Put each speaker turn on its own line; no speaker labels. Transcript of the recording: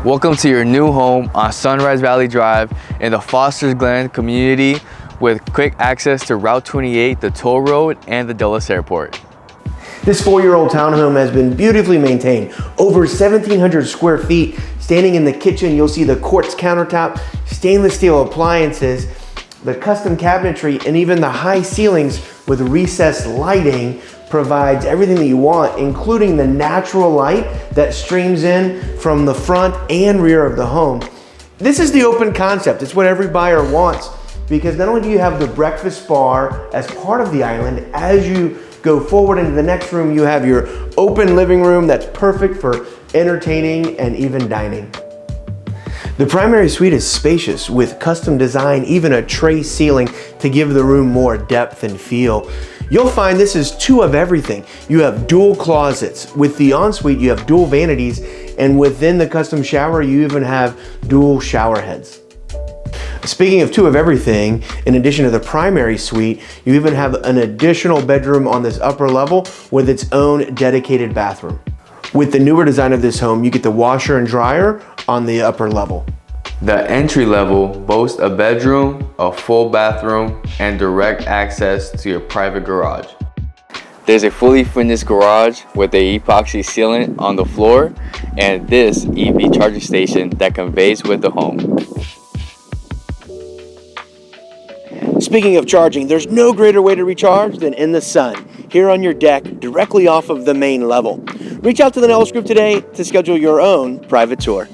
Welcome to your new home on Sunrise Valley Drive in the Foster's Glen community with quick access to Route 28, the toll road, and the Dulles Airport.
This 4-year-old townhome has been beautifully maintained. Over 1,700 square feet. Standing in the kitchen, you'll see the quartz countertop, stainless steel appliances, the custom cabinetry, and even the high ceilings with recessed lighting provides everything that you want, including the natural light that streams in from the front and rear of the home. This is the open concept. It's what every buyer wants, because not only do you have the breakfast bar as part of the island, as you go forward into the next room, you have your open living room that's perfect for entertaining and even dining. The primary suite is spacious with custom design, even a tray ceiling to give the room more depth and feel. You'll find this is two of everything. You have dual closets. With the ensuite, you have dual vanities, and within the custom shower, you even have dual shower heads. Speaking of two of everything, in addition to the primary suite, you even have an additional bedroom on this upper level with its own dedicated bathroom. With the newer design of this home, you get the washer and dryer on the upper level.
The entry level boasts a bedroom, a full bathroom, and direct access to your private garage. There's a fully finished garage with a epoxy sealant on the floor and this EV charging station that conveys with the home.
Speaking of charging, there's no greater way to recharge than in the sun, here on your deck, directly off of the main level. Reach out to the Nellis Group today to schedule your own private tour.